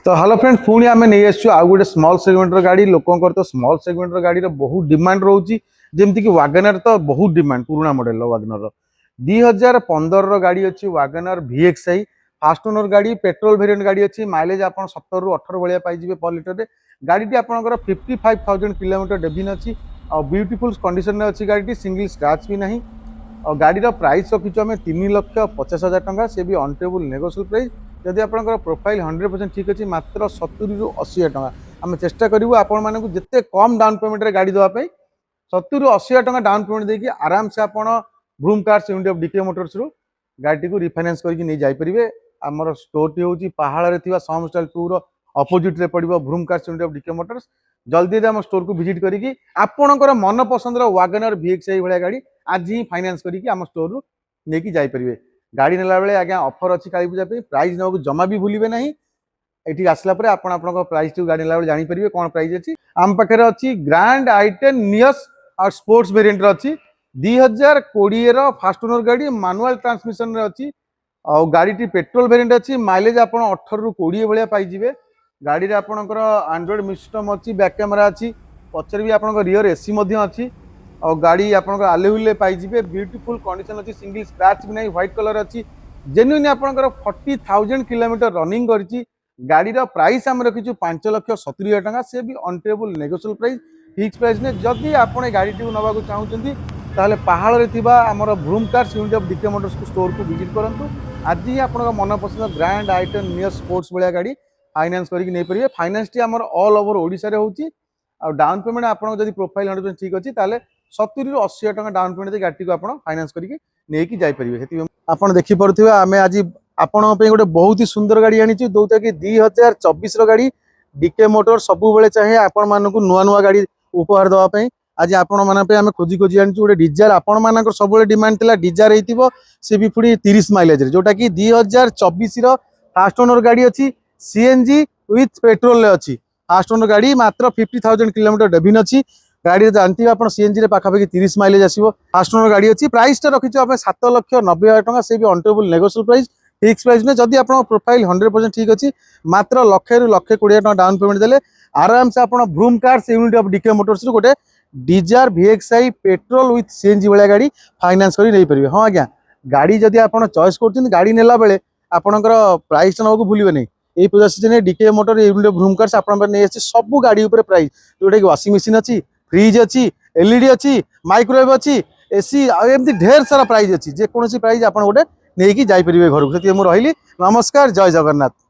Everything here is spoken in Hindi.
तो हेलो फ्रेंड पुणी आम नहीं आसु आउ गोटे स्मॉल सेगमेंटर गाड़ी लोकंर तो स्मॉल सेगमेंटर गाड़ी बहुत डिमांड रोचे जमीक कि वागनर तो बहुत डिमांड पुराना मॉडल वागनर 2015 गाड़ी अच्छी वागनर VXI फास्ट ओनर गाड़ी पेट्रोल वेरिएंट गाड़ी अच्छी माइलेज आप 17 ରୁ 18 भाया पाइबे पर लिटर गाड़ी आपंकर 55,000 किलोमीटर डेभिन अच्छी और ब्यूटीफुल कंडीशन में अच्छी गाड़ी सिंगल स्क्रैच भी नहीं और गाड़ी प्राइस रखीचु आम 3,50,000 टंका से भी अनटेबल नेगोशिएबल प्राइस जदि आपंकर प्रोफाइल 100% ठीक अच्छी मात्र 70 ରୁ 80 टंका आम चेष्टा करूँ आपण मानक जिते कम डाउन पेमेंट रे गाड़ी देवाई 70 ରୁ 80 टंका डाउन पेमेंट देकी आराम से आप Vroom cars unit of DK Motors रु गाड़ी को रिफाइनेंस करके नहीं जापरेंगे आमर स्टोर टी हूँ पहाड़ सम स्टाइल 2 रो अपोजिट रे पड़ो Vroom cars unit of DK Motors जल्दी आम स्टोर को विजिट करी आपणकर मन पसंद वागनर VXI भाया गाड़ी आज ही फाइनान्स करके आम स्टोर रु नहीं जापरेंगे गाड़ी नेला बेले आज्ञा ऑफर अच्छी काली पूजा प्राइस नेବାକୁ जमा भी भूलिबे नहीं एठी आसला परे आपण आपनको प्राइस टू गाड़ी नेला बेले जानि परिबे कोन प्राइस अछि आम पाखरे अछि ग्रैंड i10 नियस और स्पोर्ट्स वेरिएंट रे अछि 2020 रो फास्ट ओनर गाड़ी मैनुअल ट्रांसमिशन रे अछि और गाड़ी टी पेट्रोल वेरिएंट अछि माइलेज आपण 18 ରୁ 20 भलिया पाइ जिवे गाड़ी रे आपणकर एंड्रॉइड सिस्टम अछि बैक कैमरा अछि पछर भी आपणकर रियर एसी मध्ये अछि और गाड़ी आपंकर आलेहुले पाइबे ब्यूटीफुल कंडीशन अच्छी सिंगल स्क्रैच भी नहीं व्हाइट कलर अच्छी जेन्युइन आपंकर 40,000 किलोमीटर रनिंग करी गाड़ी प्राइस आम रखीचु 5,70,000 टंका से भी अनटेबल नेगोशिएबल प्राइस फिक्स प्राइस ने जदि आप गाड़ी टी नवा चाहते ताहले पहाड़ रे थिबा हमर Vroom cars unit of DK Motors को स्टोर को विजिट करंतु आज ही आपन मन पसंद ग्रैंड i10 नियस स्पोर्ट्स भाया गाड़ी फाइनान्स करके नहीं परिबे फाइनान्स टी हमर ऑल ओवर ओडिसा रे होची और डाउन पेमेंट आपन जदि प्रोफाइल 100% ठीक अछि ताहले 70 ରୁ 80 टंका डाउन पेमेंट दे गाड़ी को आपण फाइनान्स करके नेकी जाय परिबे हेति आपण देखि परथिबे आमे आज आपण पे गोटे बहुत ही सुंदर गाड़ी आनिछु दोता कि 2024 रो गाड़ी डीके मोटर सबु बेले चाहे आपण मानकु नुवा नुवा गाड़ी उपहार दवा पई आज आपण माने पे आमे खोजी खोजी आनिछु गोटे डिजार आपण मानकर सब बेले डिमांड थिला डिजार हेतिबो से भी पुडी 30 माइलेज रे जोटा कि 2024 रो फास्ट ओनर गाड़ी अछि CNG विथ पेट्रोल ले अछि फास्ट ओनर गाड़ी मात्र 50,000 किलोमीटर डेभिन अछि गाड़ी जानते आप CNG रे पाखापाखि 30 माइलेज आसो फास्ट ओनर गाड़ी अच्छी प्राइस टा रखीचु आप 7,90,000 टंका से भी अनटेबल नेगोशिएबल प्राइस फिक्स प्राइस ने जदि आप प्रोफाइल 100% ठीक अच्छी मात्र 1,00,000 ରୁ 1,20,000 टंका डाउन पेमेंट देले आराम से आप Vroom cars unit of DK motors गोटे Dzire VXI petrol with CNG भाया गाड़ी फाइनान्स कर नहीं पारे हाँ आज्ञा गाड़ी जदि आप चॉइस कर गाड़ी नेला बेले आपंकर प्राइस ना भूलिए नहीं ये puja season DK motor unit of Vroom cars आप सब गाड़ी उपर प्राइस जोटा कि वाशिंग मशीन अच्छी फ्रिज अच्छी LED अच्छी माइक्रोवेव अच्छी एसी एमती ढेर सारा प्राइस अच्छी जेकोसी प्राइस आप गोटे नहीं जापर घर को रही नमस्कार जय जगन्नाथ।